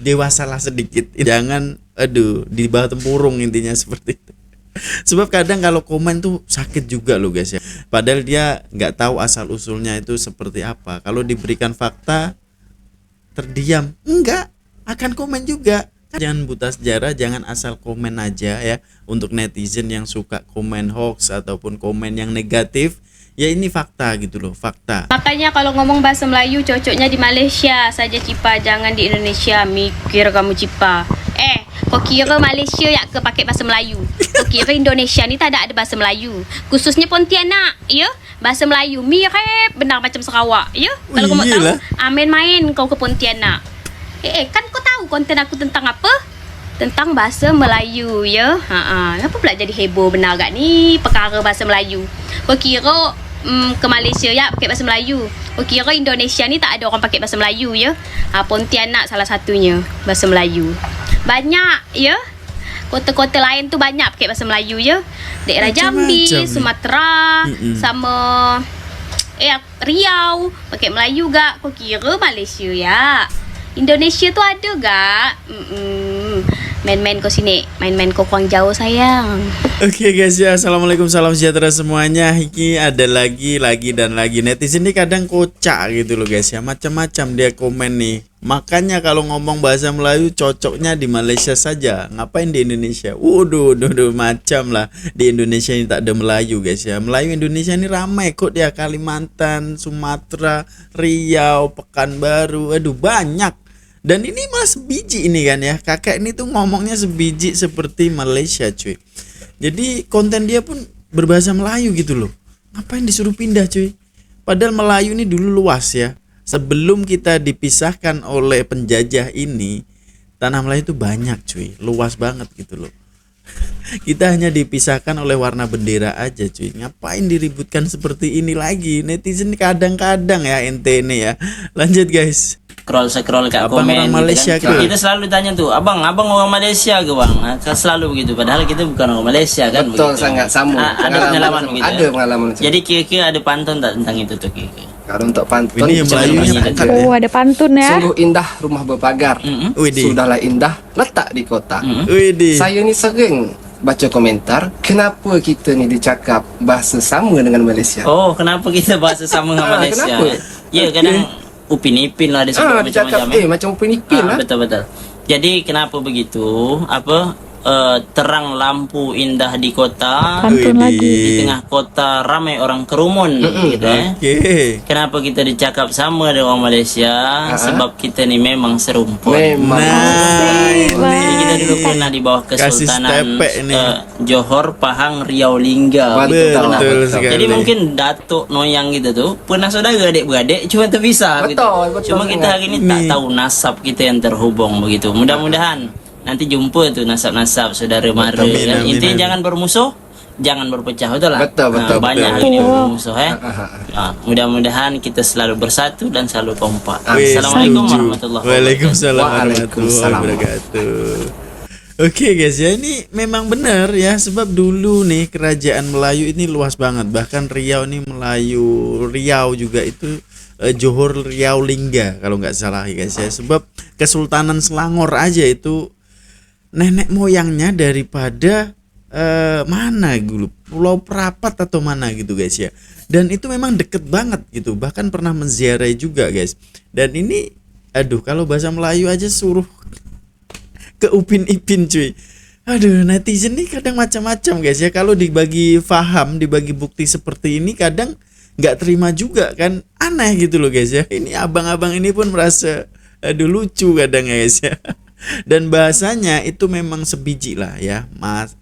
dewasalah sedikit, jangan di bawah tempurung, intinya seperti itu. Sebab kadang kalau komen tuh sakit juga loh guys ya, padahal dia nggak tahu asal usulnya itu seperti apa. Kalau diberikan fakta terdiam, enggak akan komen juga. Jangan buta sejarah, jangan asal komen aja ya. Untuk netizen yang suka komen hoax ataupun komen yang negatif, ya ini fakta gitu loh, fakta. Makanya kalau ngomong bahasa Melayu cocoknya di Malaysia saja Cipa, jangan di Indonesia. Mikir kamu Cipa. Kau kira Malaysia ya ke pakai bahasa Melayu? Kau kira Indonesia ni tak ada bahasa Melayu? Khususnya Pontianak, ya? Bahasa Melayu mirip benar macam Sarawak, ya? Kalau kau mau tahu, main kau ke Pontianak. Kan kau tahu konten aku tentang apa? Tentang bahasa Melayu, ya? Kenapa pula jadi heboh benar gak ni perkara bahasa Melayu? Kau kira ke Malaysia ya pakai bahasa Melayu? Kau kira Indonesia ni tak ada orang pakai bahasa Melayu, ya? Pontianak salah satunya bahasa Melayu. Banyak, ya? Kota-kota lain tu banyak pakai bahasa Melayu, ya? Daerah Jambi, Sumatera, sama Riau pakai Melayu gak? Kau kira Malaysia ya? Indonesia tu ada gak? Main-main kau sini, main-main kau kurang jauh sayang. Oke guys ya, assalamualaikum, salam sejahtera semuanya. Ini ada lagi dan lagi netizen ini kadang kocak gitu loh guys ya, macam-macam dia komen nih. Makanya kalau ngomong bahasa Melayu cocoknya di Malaysia saja, ngapain di Indonesia? Waduh, macam lah, di Indonesia ini tak ada Melayu guys ya. Melayu Indonesia ini ramai kok dia, Kalimantan, Sumatera, Riau, Pekanbaru, aduh banyak. Dan ini malah sebiji ini kan ya, kakak ini tuh ngomongnya sebiji seperti Malaysia cuy. Jadi konten dia pun berbahasa Melayu gitu loh. Ngapain disuruh pindah cuy? Padahal Melayu ini dulu luas ya. Sebelum kita dipisahkan oleh penjajah ini, tanah Melayu itu banyak cuy, luas banget gitu loh. Kita hanya dipisahkan oleh warna bendera aja cuy. Ngapain diributkan seperti ini lagi? Netizen kadang-kadang ya ente ini ya. Lanjut guys. Scroll kat abang komen orang Malaysia gitu kan. Kita selalu tanya tuh, abang orang Malaysia ke bang? Selalu begitu, padahal kita bukan orang Malaysia kan. Betul, begitu. sangat sama. Ada pengalaman begitu. Ada pengalaman. Jadi kira-kira ada pantun tak tentang itu tuh kira-kira? Kalau untuk pantun, ini yang Melayunya ada pantun ya. sungguh indah rumah berpagar. Sudahlah indah letak di kota. Saya ni sering baca komentar, kenapa kita ni dicakap bahasa sama dengan Malaysia? Oh, kenapa kita bahasa sama dengan Malaysia? Kenapa? Ya, kadang Upin Ipin lah, ada sebut macam-macam. Macam Upin Ipin lah. Betul. Jadi kenapa begitu? Terang lampu indah di kota, Pantun lagi. di tengah kota ramai orang kerumun, gitu ya. Kenapa kita dicakap sama dengan orang Malaysia? Sebab kita ni memang serumpun. Jadi kita dulu pernah di bawah Kesultanan Johor, Pahang, Riau, Lingga. Betul sekali. Jadi mungkin datuk noyang kita tu pernah saudara adik-beradik, cuma terpisah. Betul, Cuma kita hari ni tak tahu nasab kita yang terhubung begitu. Mudah-mudahan nanti jumpa tu nasab-nasab saudara mara kan. Intinya jangan bermusuh, jangan berpecah, betul lah. Betul. Banyak hari ni bermusuh mudah-mudahan kita selalu bersatu dan selalu kompak. Assalamualaikum warahmatullahi wabarakatuh. Waalaikumsalam warahmatullahi wabarakatuh. Oke guys ya, ini memang benar ya, sebab dulu nih kerajaan Melayu ini luas banget. Bahkan Riau nih Melayu Riau juga itu Johor, Riau, Lingga kalau nggak salah ya guys ya. Sebab Kesultanan Selangor aja itu nenek moyangnya daripada mana dulu, Pulau Prapat atau mana gitu guys ya. Dan itu memang deket banget gitu, bahkan pernah menziarahi juga guys. Dan ini aduh, kalau bahasa Melayu aja suruh ke Upin Ipin cuy. Aduh, netizen nih kadang macam-macam guys ya. Kalau dibagi faham, dibagi bukti seperti ini kadang nggak terima juga kan, aneh gitu loh guys ya. Ini abang-abang ini pun merasa aduh lucu kadang guys ya. Dan bahasanya itu memang sebiji lah ya,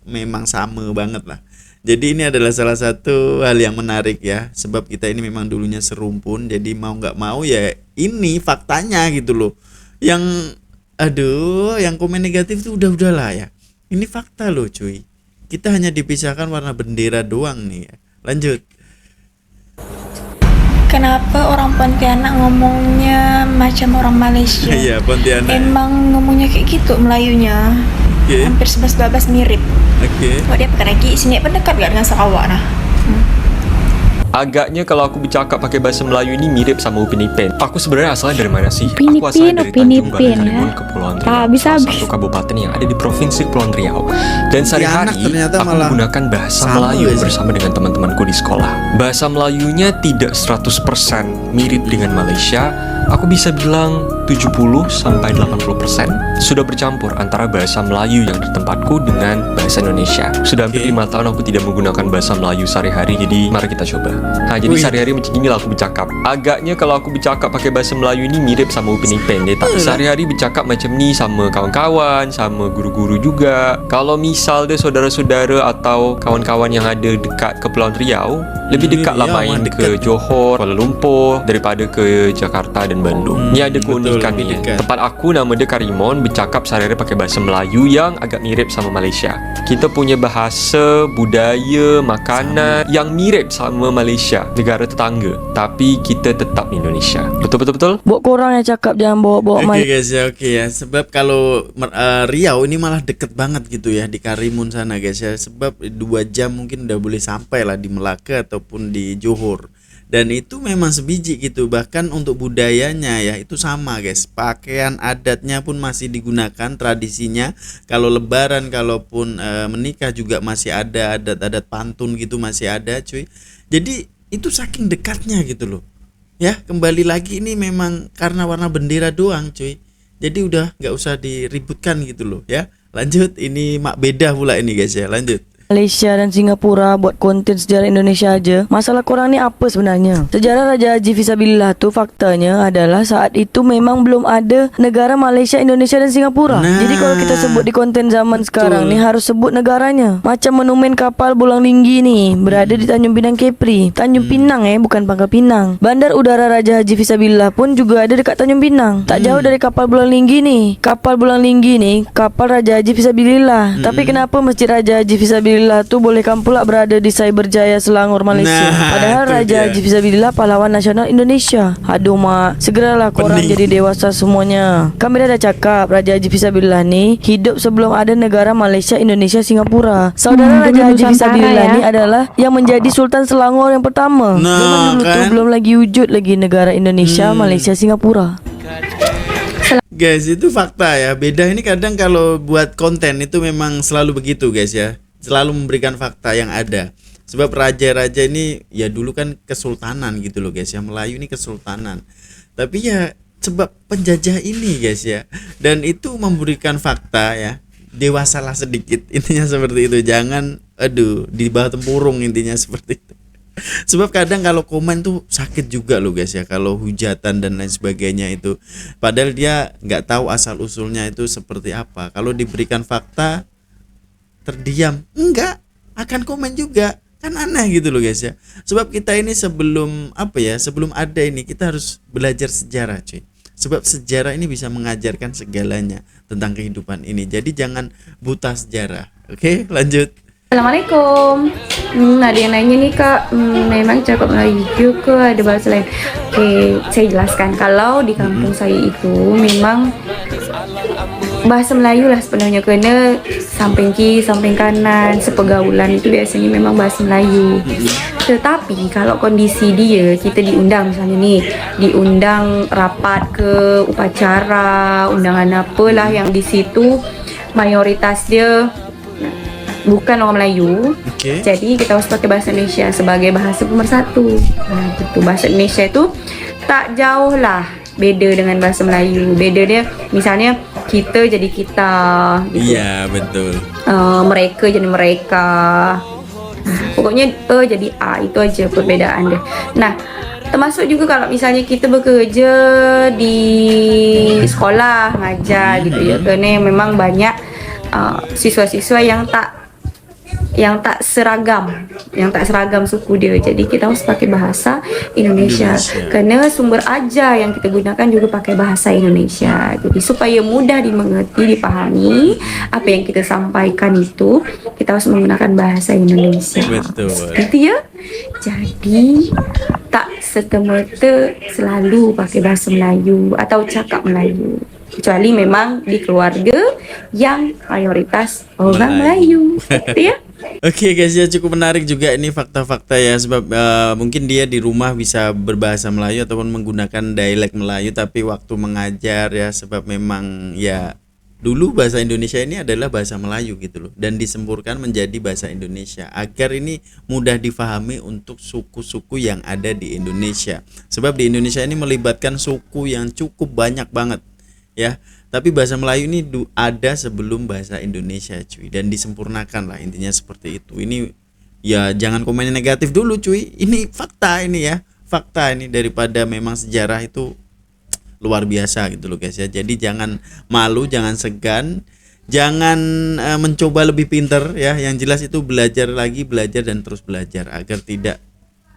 memang sama banget lah. Jadi ini adalah salah satu hal yang menarik ya, sebab kita ini memang dulunya serumpun. Jadi mau nggak mau ya ini faktanya gitu loh. Yang yang komen negatif itu udahlah ya. Ini fakta loh cuy. Kita hanya dipisahkan warna bendera doang nih ya. Lanjut. Kenapa orang Pontianak ngomongnya macam orang Malaysia? Iya, Pontianak. Emang ngomongnya kayak gitu Melayunya. Hampir 11-12 mirip. Kalau dia pakai lagi, sini pendekat gak dengan Sarawak nah? Agaknya kalau aku bercakap pakai bahasa Melayu ini mirip sama Upin Ipin. Aku sebenarnya asalnya dari mana sih? Upin Aku asalnya dari Ipin, Tanjung Balai ya. Karimun, Kepulauan Riau, Habis-habis. salah satu kabupaten yang ada di provinsi Kepulauan Riau. Dan sehari-hari ternyata aku malah menggunakan bahasa sama Melayu aja. bersama dengan teman-temanku di sekolah. Bahasa Melayunya tidak 100% mirip dengan Malaysia. Aku bisa bilang 70-80% sudah bercampur antara bahasa Melayu yang di tempatku dengan bahasa Indonesia. Sudah hampir 5 tahun aku tidak menggunakan bahasa Melayu sehari-hari, jadi mari kita coba. Nah, jadi sehari-hari macam inilah aku bercakap. Agaknya kalau aku bercakap pakai bahasa Melayu ini mirip sama Upin Ipin deh, tapi sehari-hari bercakap macam ni sama kawan-kawan, sama guru-guru juga. Kalau misal deh saudara-saudara atau kawan-kawan yang ada dekat Kepulauan Riau, lebih dekat lah main ke Johor, Kuala Lumpur daripada ke Jakarta dan Bandung. Ni ada keunikannya. Tempat aku nama dia Karimun, bercakap sehari-hari pakai bahasa Melayu yang agak mirip sama Malaysia. Kita punya bahasa, budaya, makanan yang mirip sama Malaysia, negara tetangga, tapi kita tetap Indonesia. Betul-betul? Buat korang yang cakap jangan bawa-bawa Oke guys ya, oke ya. Sebab kalau Riau ini malah deket banget gitu ya di Karimun sana guys ya. Sebab 2 jam mungkin udah boleh sampai lah di Melaka ataupun di Johor. Dan itu memang sebiji gitu. Bahkan untuk budayanya ya itu sama guys. Pakaian adatnya pun masih digunakan, tradisinya. Kalau lebaran, kalaupun menikah juga masih ada adat-adat pantun gitu, masih ada cuy. Jadi itu saking dekatnya gitu loh. Ya, kembali lagi ini memang karena warna bendera doang cuy. Jadi udah nggak usah diributkan gitu loh ya. Lanjut, ini mak beda pula ini guys ya. Lanjut. Malaysia dan Singapura buat konten sejarah Indonesia aja. Masalah korang ni apa sebenarnya? Sejarah Raja Haji Fisabilillah tu faktanya adalah saat itu memang belum ada negara Malaysia, Indonesia dan Singapura. Jadi kalau kita sebut di konten zaman sekarang ni harus sebut negaranya. Macam monumen kapal Bulang Linggi ni berada di Tanjung Pinang Kepri. Tanjung Pinang bukan Pangkal Pinang. Bandar udara Raja Haji Fisabilillah pun juga ada dekat Tanjung Pinang. Tak jauh dari kapal Bulang Linggi ni. Kapal Bulang Linggi ni kapal Raja Haji Fisabilillah. Tapi kenapa Masjid Raja Haji Fisabilillah tu bolehkan pula berada di Cyberjaya Selangor, Malaysia. Padahal Raja Haji Fisabilillah pahlawan nasional Indonesia. Aduh mak, segeralah korang jadi dewasa semuanya. Kami dah cakap Raja Haji Fisabilillah ni hidup sebelum ada negara Malaysia, Indonesia, Singapura. Saudara Raja Haji Fisabilillah ni adalah yang menjadi Sultan Selangor yang pertama. Zaman dulu tu belum lagi wujud lagi negara Indonesia, Malaysia, Singapura. Guys, itu fakta ya. Beda ini kadang kalau buat konten itu memang selalu begitu guys ya. Selalu memberikan fakta yang ada. Sebab raja-raja ini ya dulu kan kesultanan gitu loh guys ya. Melayu ini kesultanan. Tapi ya sebab penjajah ini guys ya. Dan itu memberikan fakta ya. Dewasalah sedikit. Intinya seperti itu. Jangan di bawah tempurung, intinya seperti itu. Sebab kadang kalau komen tuh sakit juga loh guys ya. Kalau hujatan dan lain sebagainya itu. Padahal dia nggak tahu asal usulnya itu seperti apa. Kalau diberikan fakta terdiam, enggak akan komen juga, kan aneh gitu loh guys ya. Sebab kita ini sebelum sebelum ada ini kita harus belajar sejarah cuy. Sebab sejarah ini bisa mengajarkan segalanya tentang kehidupan ini. Jadi jangan buta sejarah. Oke, lanjut. Assalamualaikum. Ada yang nanya nih kak, memang cakap Melayu ke ada bahasa lain? Oke, saya jelaskan. Kalau di kampung saya itu memang bahasa Melayu lah sepenuhnya, kena samping kiri, samping kanan, sepergaulan itu biasanya memang bahasa Melayu. Tetapi kalau kondisi dia, kita diundang misalnya nih, diundang rapat ke upacara, undangan apalah yang di situ mayoritas dia bukan orang Melayu. Jadi kita harus pakai bahasa Indonesia sebagai bahasa pemersatu. Nah, itu bahasa Indonesia itu tak jauh lah beda dengan bahasa Melayu. Beda dia misalnya kita jadi kita gitu. Iya, betul. Mereka jadi mereka. Pokoknya jadi A, itu aja perbedaan dia. Nah, termasuk juga kalau misalnya kita bekerja di sekolah ngajar gitu ya, karena memang banyak siswa-siswa yang tak seragam suku dia. Jadi kita harus pakai bahasa Indonesia. Karena sumber ajar yang kita gunakan juga pakai bahasa Indonesia. Jadi supaya mudah dimengerti, dipahami apa yang kita sampaikan itu, kita harus menggunakan bahasa Indonesia. Betul. Gitu ya. Jadi tak serta-merta selalu pakai bahasa Melayu atau cakap Melayu. Kecuali memang di keluarga yang mayoritas orang Melayu. Gitu ya. Oke guys ya, cukup menarik juga ini fakta-fakta ya, sebab mungkin dia di rumah bisa berbahasa Melayu ataupun menggunakan dialek Melayu, tapi waktu mengajar ya, sebab memang ya dulu bahasa Indonesia ini adalah bahasa Melayu gitu loh, dan disempurkan menjadi bahasa Indonesia agar ini mudah difahami untuk suku-suku yang ada di Indonesia. Sebab di Indonesia ini melibatkan suku yang cukup banyak banget ya. Tapi bahasa Melayu ini ada sebelum bahasa Indonesia cuy, dan disempurnakan lah, intinya seperti itu. Ini ya jangan komennya negatif dulu cuy. Ini fakta ini ya. Fakta ini, daripada memang sejarah itu luar biasa gitu loh guys ya. Jadi jangan malu, jangan segan, jangan mencoba lebih pinter ya. Yang jelas itu belajar lagi, belajar dan terus belajar agar tidak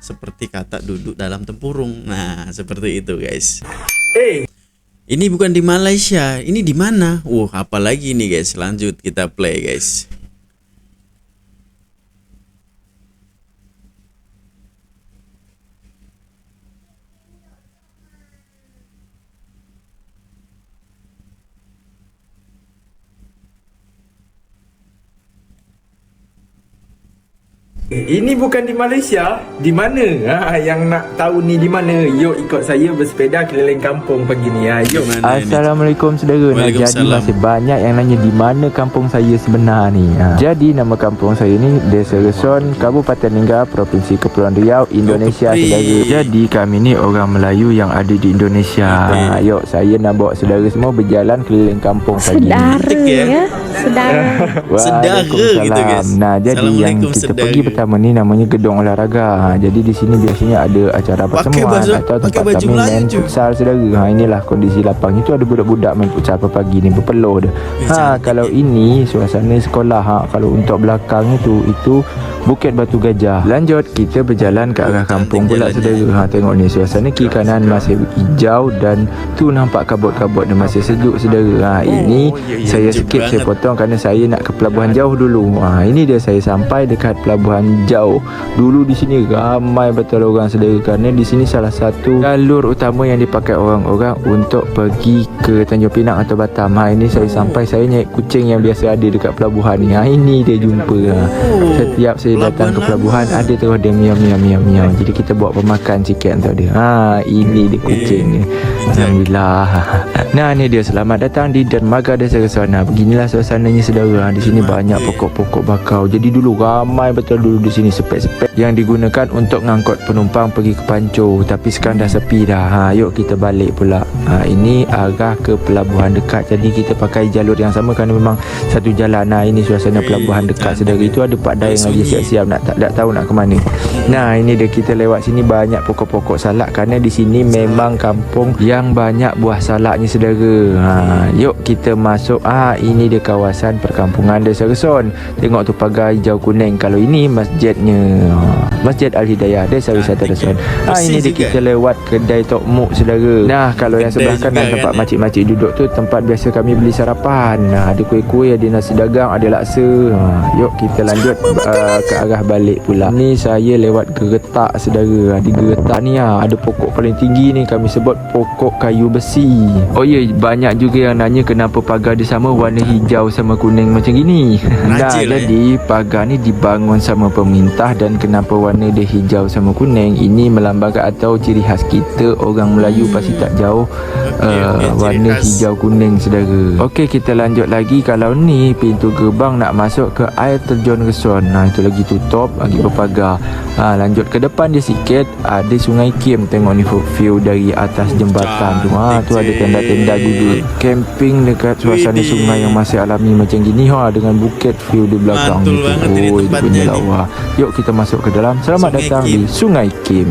seperti kata duduk dalam tempurung. Nah, seperti itu guys. Ini bukan di Malaysia, ini di mana? Apalagi ini guys. Lanjut kita play guys. Ini bukan di Malaysia, di mana? Yang nak tahu ni di mana? Yuk ikut saya bersepeda keliling kampung pagi ni. Yuk. Assalamualaikum saudara. Jadi masih banyak yang nanya di mana kampung saya sebenar ni. Jadi nama kampung saya ni Desa Reson, Kabupaten Ninggau, Provinsi Kepulauan Riau, Indonesia saudara. Jadi kami ni orang Melayu yang ada di Indonesia. Yuk saya nak bawa saudara semua berjalan keliling kampung pagi ni. Saudara. Gitu guys. Nah, jadi yang kita pergi pertama ni namanya gedung olahraga. Jadi di sini biasanya ada acara pertemuan atau tempat kami main futsal saudara. Inilah kondisi lapang itu, ada budak-budak main futsal pagi ni berpeluh dah. Kalau ini suasana sekolah. Kalau untuk belakang itu Bukit Batu Gajah. Lanjut kita berjalan ke arah kampung pula saudara. Tengok ni suasana kiri kanan masih hijau dan tu nampak kabut-kabut dan masih sejuk saudara. Ini saya skip, saya potong kerana saya nak ke Pelabuhan Jauh dulu. Ini dia saya sampai dekat Pelabuhan Jauh. Dulu di sini ramai betul orang saudara, kerana di sini salah satu jalur utama yang dipakai orang-orang untuk pergi ke Tanjung Pinang atau Batam. Ini saya sampai, saya naik kucing yang biasa ada dekat pelabuhan ni. Ini dia jumpa. Setiap saya datang ke pelabuhan ada terus dia miau. Jadi kita buat pemakan sikit untuk dia. Ini dia kucing ni. Alhamdulillah. Nah ni dia, selamat datang di Dermaga Desa Reson. Beginilah suasananya saudara. Di sini banyak pokok-pokok bakau. Jadi dulu ramai betul dulu di sini, sepet-sepet yang digunakan untuk ngangkut penumpang pergi ke Pancur, tapi sekarang dah sepi dah. Yuk kita balik pula. Ini arah ke pelabuhan dekat, jadi kita pakai jalur yang sama kerana memang satu jalan. Ini suasana pelabuhan dekat saudara. Itu ada Pak Dai yang lagi siap-siap tak tahu nak ke mana. Nah ini dia, kita lewat sini banyak pokok-pokok salak kerana di sini memang kampung yang banyak buah salaknya saudara. Yuk kita masuk. Ini dia kawasan perkampungan Desa Reson. Tengok tu pagar hijau kuning. Kalau ini masjidnya, Masjid Al-Hidayah Desa Wisata Reson. Ini dia, kita lewat kedai Tok Muk saudara. Nah kalau yang sebelah kanan tempat makcik-makcik duduk tu tempat biasa kami beli sarapan. Ada kuih-kuih, ada nasi dagang, ada laksa. Yuk kita lanjut ke arah balik pula. Ni saya lewat geretak saudara. Di geretak ni ada pokok paling tinggi ni, kami sebut pokok kayu besi. Oh ya, banyak juga yang nanya kenapa pagar dia sama warna hijau sama kuning macam gini. Jadi pagar ni dibangun sama pemerintah, dan kenapa warna dia hijau sama kuning, ini melambangkan atau ciri khas kita orang Melayu pasti tak jauh warna hijau kuning saudara. Okey kita lanjut lagi. Kalau ni pintu gerbang nak masuk ke air terjun Reson. Itu lagi tutup, lagi berpagar. Lanjut ke depan dia sikit ada Sungai Kim. Tengok ni view dari atas jembatan tu. Tu ada tenda-tenda juga. Camping dekat suasana sungai yang masih alami macam gini dengan bukit view di belakang gitu. Punya lawa. Yuk kita masuk ke dalam. Selamat datang di Sungai Kim.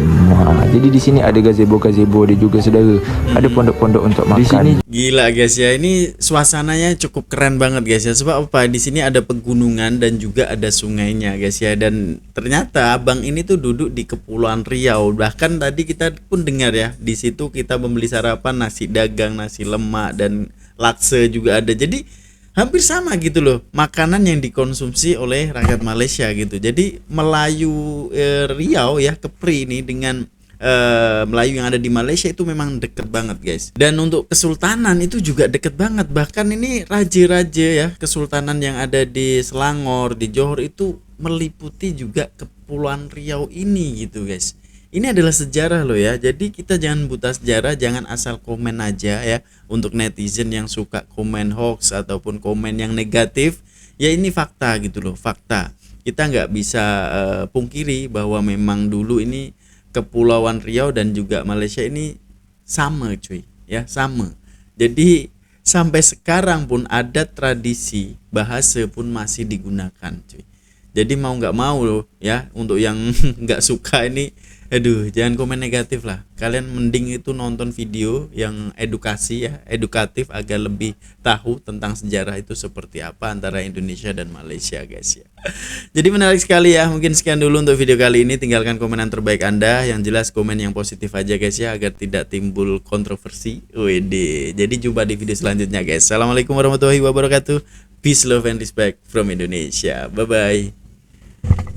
Jadi di sini ada gazebo dia juga saudara. Ada pondok-pondok untuk makan. Di sini gila guys ya, ini suasananya cukup keren banget guys ya. Sebab apa? Di sini ada pegunungan dan juga ada sungainya guys ya. Dan ternyata abang ini tuh duduk di Kepulauan Riau. Bahkan tadi kita pun dengar ya, di situ kita membeli sarapan nasi dagang, nasi lemak dan laksa juga ada. Jadi hampir sama gitu loh makanan yang dikonsumsi oleh rakyat Malaysia gitu. Jadi Melayu Riau ya, Kepri ini dengan Melayu yang ada di Malaysia itu memang deket banget guys. Dan untuk kesultanan itu juga deket banget. Bahkan ini raja-raja ya kesultanan yang ada di Selangor, di Johor itu meliputi juga Kepulauan Riau ini gitu guys. Ini adalah sejarah loh ya. Jadi kita jangan buta sejarah, jangan asal komen aja ya. Untuk netizen yang suka komen hoax ataupun komen yang negatif, ya ini fakta gitu loh, fakta. Kita nggak bisa pungkiri bahwa memang dulu ini Kepulauan Riau dan juga Malaysia ini sama cuy ya, sama. Jadi sampai sekarang pun adat, tradisi, bahasa pun masih digunakan cuy. Jadi mau nggak mau loh ya, untuk yang nggak suka ini, aduh jangan komen negatif lah. Kalian mending itu nonton video yang edukasi ya, edukatif agar lebih tahu tentang sejarah itu seperti apa antara Indonesia dan Malaysia guys ya. Jadi menarik sekali ya. Mungkin sekian dulu untuk video kali ini. Tinggalkan komenan terbaik Anda, yang jelas komen yang positif aja guys ya, agar tidak timbul kontroversi. Wede. Jadi jumpa di video selanjutnya guys. Assalamualaikum warahmatullahi wabarakatuh. Peace, love and respect from Indonesia. Bye bye.